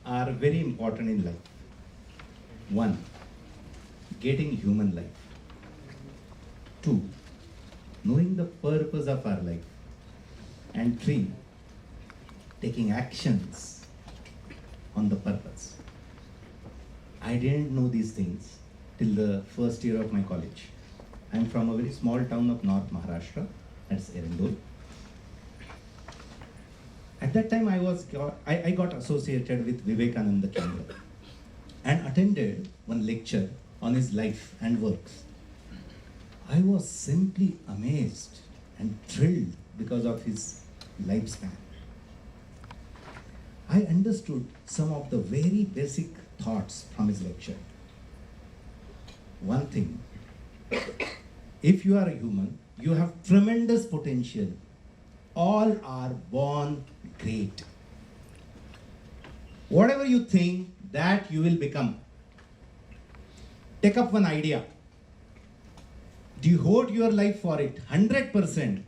are very important in life. One, getting human life. Two, knowing the purpose of our life. And three, taking actions on the purpose. I didn't know these things till the first year of my college. I'm from a very small town of North Maharashtra, that's Erindol. At that time, I got associated with Vivekananda Kendra and attended one lecture on his life and works. I was simply amazed and thrilled because of his lifespan. I understood some of the very basic thoughts from his lecture. One thing, if you are a human, you have tremendous potential. All are born great. Whatever you think, that you will become. Take up one idea. Devote your life for it, 100%,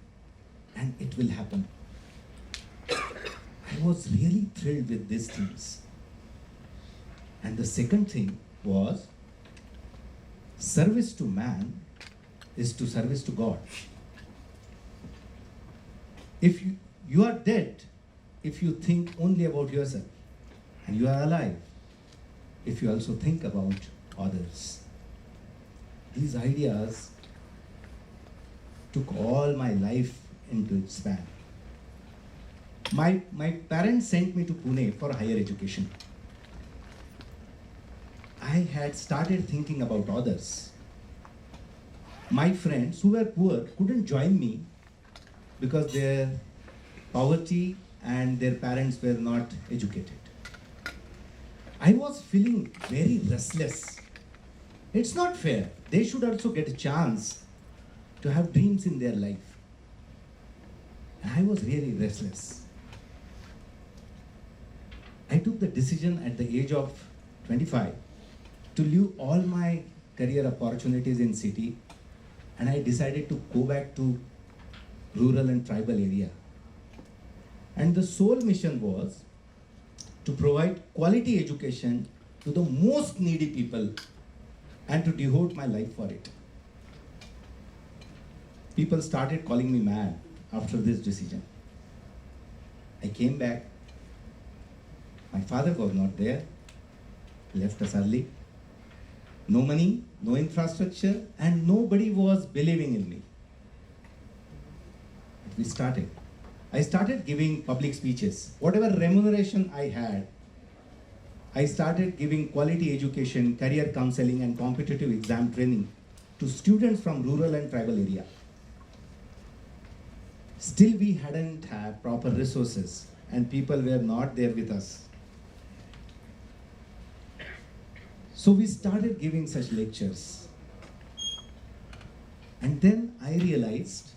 and it will happen. I was really thrilled with these things. And the second thing was, service to man is to service to God. If you are dead, if you think only about yourself, and you are alive, if you also think about others. These ideas took all my life into its span. My parents sent me to Pune for higher education. I had started thinking about others. My friends who were poor couldn't join me because their poverty and their parents were not educated. I was feeling very restless. It's not fair. They should also get a chance to have dreams in their life. And I was really restless. I took the decision at the age of 25 to leave all my career opportunities in city, and I decided to go back to rural and tribal area. And the sole mission was to provide quality education to the most needy people and to devote my life for it. People started calling me mad after this decision. I came back. My father was not there, left us early. No money, no infrastructure, and nobody was believing in me. But we started. I started giving public speeches. Whatever remuneration I had, I started giving quality education, career counseling, and competitive exam training to students from rural and tribal area. Still, we hadn't had proper resources, and people were not there with us. So we started giving such lectures. And then I realized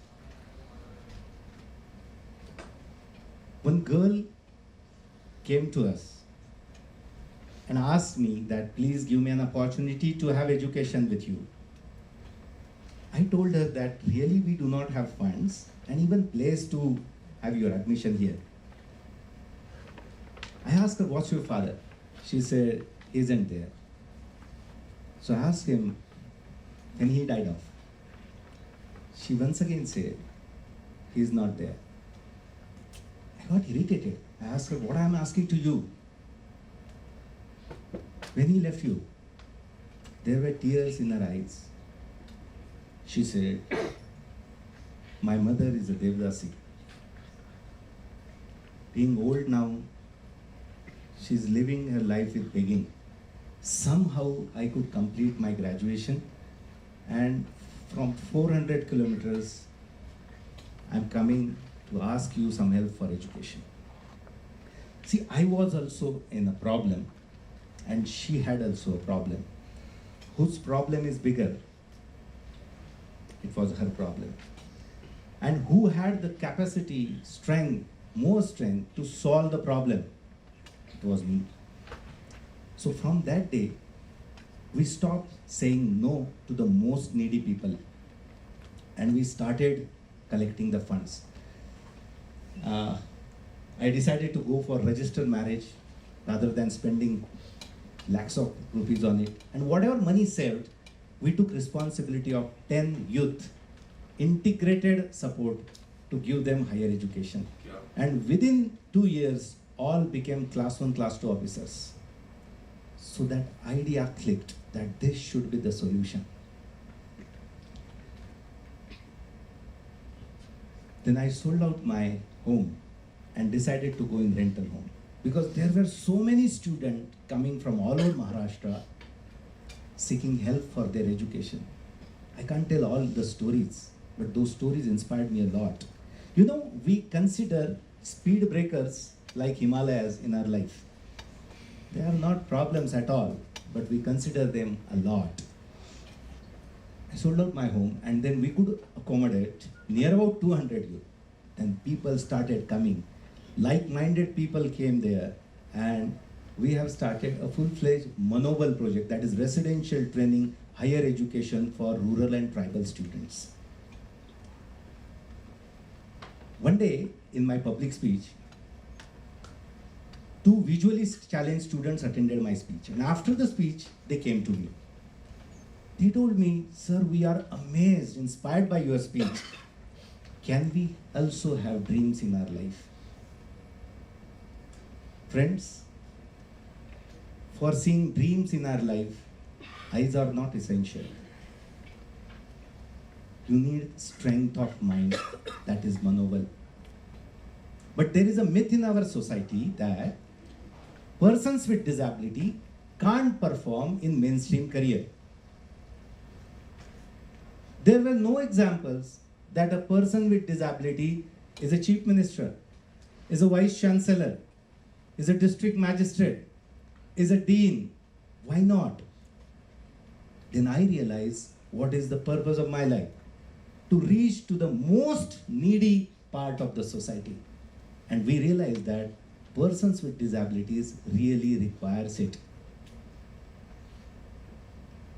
one girl came to us and asked me that please give me an opportunity to have education with you. I told her that really we do not have funds and even place to have your admission here. I asked her, what's your father? She said, he isn't there. So I asked him, when he died off? She once again said, he's not there. I got irritated. I asked her, what am I asking to you? When he left you, there were tears in her eyes. She said, my mother is a Devdasi. Being old now, she's living her life with begging. Somehow I could complete my graduation, and from 400 kilometers, I'm coming to ask you some help for education. See, I was also in a problem, and she had also a problem. Whose problem is bigger? It was her problem. And who had the capacity, strength, more strength to solve the problem? It was me. So from that day, we stopped saying no to the most needy people, and we started collecting the funds. I decided to go for registered marriage rather than spending lakhs of rupees on it. And whatever money saved, we took responsibility of 10 youth, integrated support to give them higher education. And within 2 years, all became class 1, class 2 officers. So that idea clicked that this should be the solution. Then I sold out my home and decided to go in rental home, because there were so many students coming from all over Maharashtra seeking help for their education. I can't tell all the stories, but those stories inspired me a lot. You know, we consider speed breakers like Himalayas in our life. They are not problems at all, but we consider them a lot. I sold out my home, and then we could accommodate near about 200 youth. Then people started coming. Like-minded people came there, and we have started a full-fledged Manobal project, that is residential training, higher education for rural and tribal students. One day, in my public speech, 2 visually challenged students attended my speech. And after the speech, they came to me. They told me, "Sir, we are amazed, inspired by your speech. Can we also have dreams in our life?" Friends, for seeing dreams in our life, eyes are not essential. You need strength of mind, that is Manobal. But there is a myth in our society that persons with disability can't perform in mainstream career. There were no examples that a person with disability is a chief minister, is a vice chancellor, is a district magistrate, is a dean. Why not? Then I realized what is the purpose of my life: to reach to the most needy part of the society. And we realized that persons with disabilities really requires it.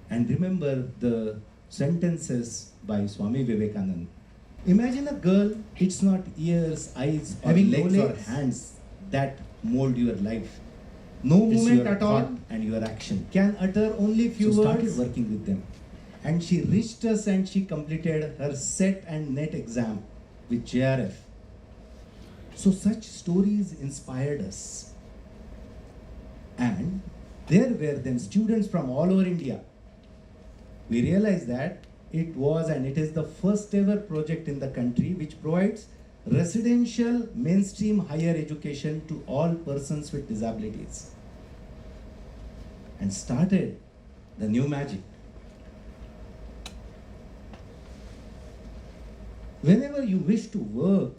And remember the sentences by Swami Vivekananda. Imagine a girl, it's not ears, eyes, or Having legs no or legs. hands that mold your life. No It's movement your at all, thought. and your action can utter only few So words. started Working with them, and she reached us, and she completed her set and net exam with JRF. So such stories inspired us, and there were then students from all over India. We realized that it was and it is the first ever project in the country which provides residential mainstream higher education to all persons with disabilities, and started the new magic. Whenever you wish to work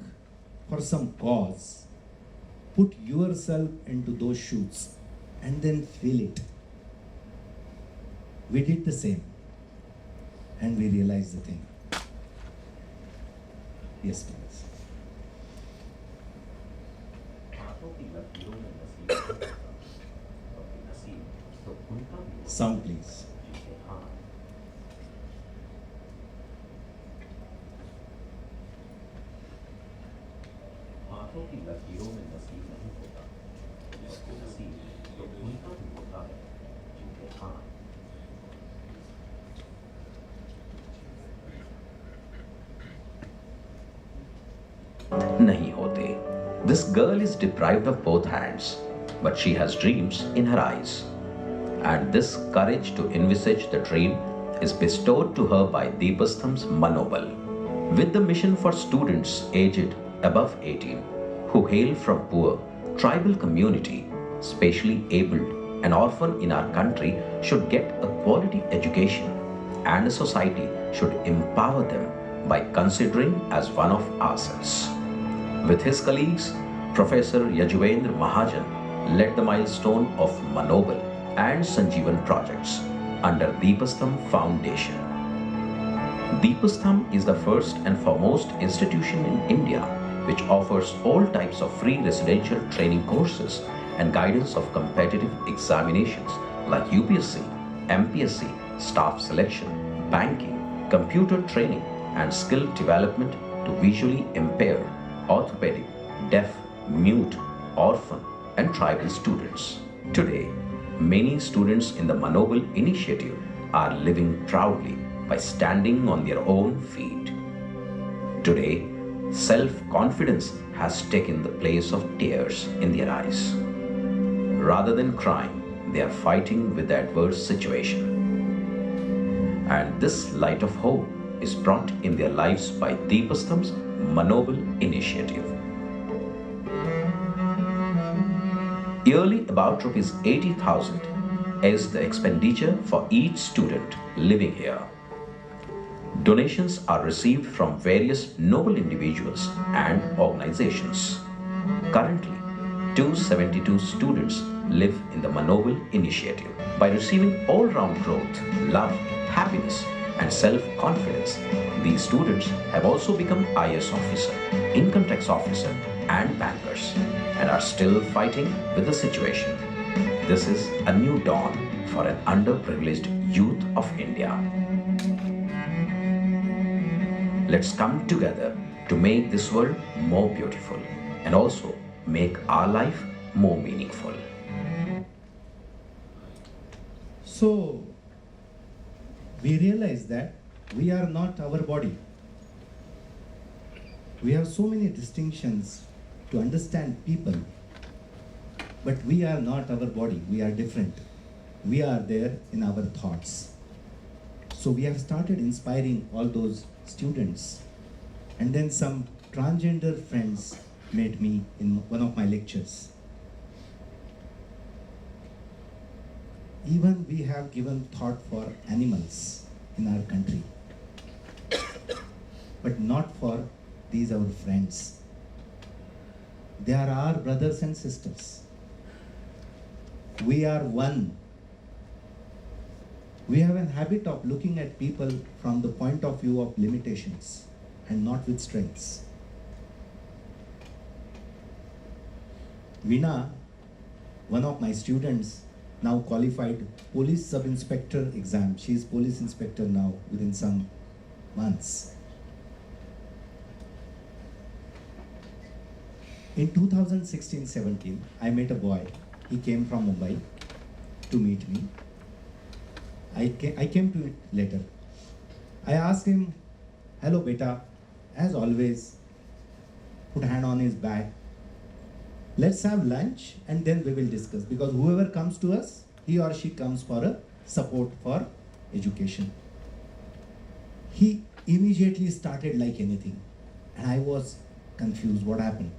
for some cause, put yourself into those shoes and then feel it. We did the same, and we realized the thing. Yes, please. Sound, please. हाथों की लकीरों में नसीब नहीं होता, जिसको नसीब तो उनका भी होता है जिनके हाथ। नहीं होते. This girl is deprived of both hands, but she has dreams in her eyes. And this courage to envisage the dream is bestowed to her by Deepastham's Manobal, with the mission for students aged above 18 who hail from poor, tribal community, specially abled and orphan in our country should get a quality education, and a society should empower them by considering as one of ourselves. With his colleagues, Professor Yajurveda Mahajan led the milestone of Manobal and Sanjeevan projects under Deepastham Foundation. Deepastham is the first and foremost institution in India which offers all types of free residential training courses and guidance of competitive examinations like UPSC, MPSC, staff selection, banking, computer training, and skill development to visually impaired, orthopedic, deaf, mute, orphan, and tribal students. Today, many students in the Manoble initiative are living proudly by standing on their own feet. Today, self-confidence has taken the place of tears in their eyes. Rather than crying, they are fighting with the adverse situation. And this light of hope is brought in their lives by Deepastham's Manoble initiative. Yearly about rupees 80,000 is the expenditure for each student living here. Donations are received from various noble individuals and organizations. Currently, 272 students live in the Manoble initiative. By receiving all-round growth, love, happiness, and self-confidence, these students have also become IS officer, income tax officer, and bankers, and are still fighting with the situation. This is a new dawn for an underprivileged youth of India. Let's come together to make this world more beautiful and also make our life more meaningful. So, we realize that we are not our body. We have so many distinctions to understand people, but we are not our body. We are different. We are there in our thoughts. So we have started inspiring all those students, and then some transgender friends met me in one of my lectures. Even we have given thought for animals in our country, but not for these our friends. They are our brothers and sisters. We are one. We have a habit of looking at people from the point of view of limitations and not with strengths. Veena, one of my students, now qualified police sub-inspector exam. She is police inspector now within some months. In 2016-17, I met a boy. He came from Mumbai to meet me. I came to it later. I asked him, "Hello beta," as always, put a hand on his back. Let's have lunch and then we will discuss, because whoever comes to us, he or she comes for a support for education. He immediately started like anything, and I was confused what happened.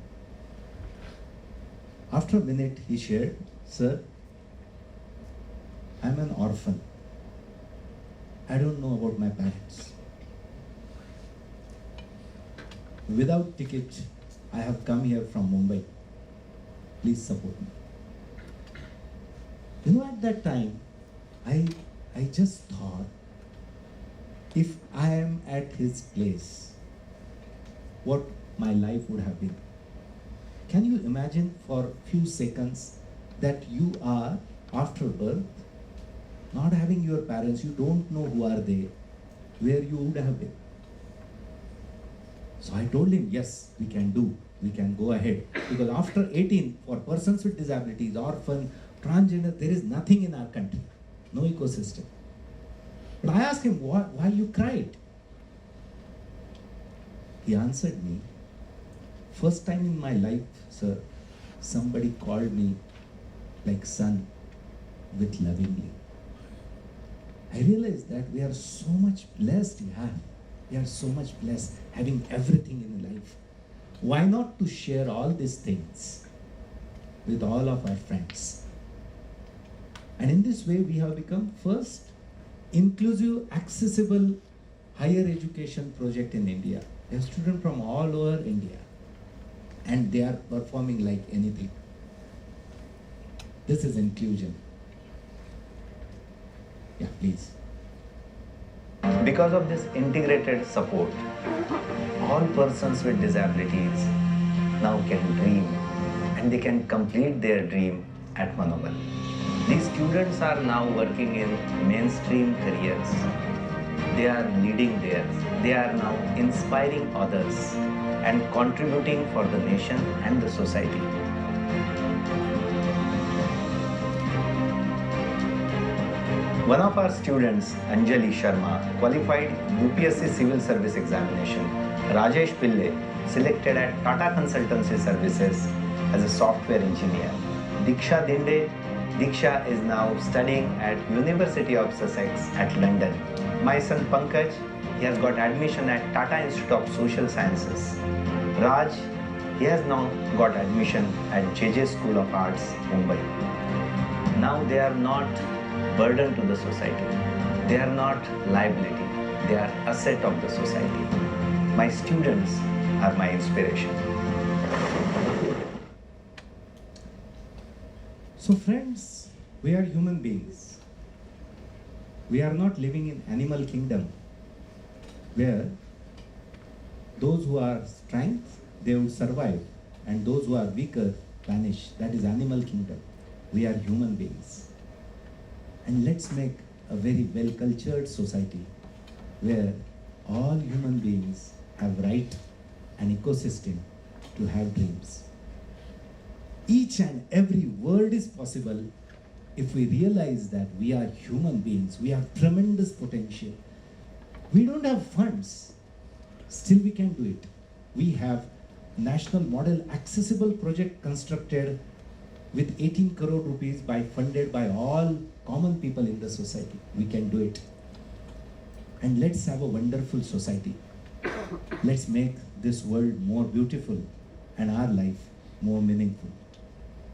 After a minute, he shared, "Sir, I'm an orphan. I don't know about my parents. Without ticket, I have come here from Mumbai. Please support me." You know, at that time, I just thought, if I am at his place, what my life would have been. Can you imagine for a few seconds that you are, after birth, not having your parents, you don't know who are they, where you would have been. So I told him, yes, we can go ahead. Because after 18, for persons with disabilities, orphan, transgender, there is nothing in our country, no ecosystem. But I asked him, why you cried? He answered me, "First time in my life, sir, somebody called me like son with lovingly." I realized that we are so much blessed, we are so much blessed having everything in life. Why not to share all these things with all of our friends? And in this way, we have become first inclusive, accessible higher education project in India. We have students from all over India, and they are performing like anything. This is inclusion. Yeah, please. Because of this integrated support, all persons with disabilities now can dream, and they can complete their dream at Manoble. These students are now working in mainstream careers. They are leading there. They are now inspiring others and contributing for the nation and the society. One of our students, Anjali Sharma, qualified UPSC Civil Service Examination. Rajesh Pille selected at Tata Consultancy Services as a software engineer. Diksha Dinde, Diksha is now studying at University of Sussex at London. My son Pankaj, he has got admission at Tata Institute of Social Sciences. Raj, he has now got admission at JJ School of Arts, Mumbai. Now they are not burden to the society. They are not liability. They are asset of the society. My students are my inspiration. So friends, we are human beings. We are not living in animal kingdom where those who are strength, they would survive, and those who are weaker vanish. That is animal kingdom. We are human beings. And let's make a very well-cultured society where all human beings have right and ecosystem to have dreams. Each and every world is possible if we realize that we are human beings. We have tremendous potential. We don't have funds, still we can do it. We have national model accessible project constructed with 18 crore rupees funded by all common people in the society. We can do it. And let's have a wonderful society. Let's make this world more beautiful and our life more meaningful.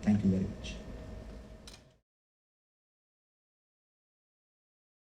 Thank you very much.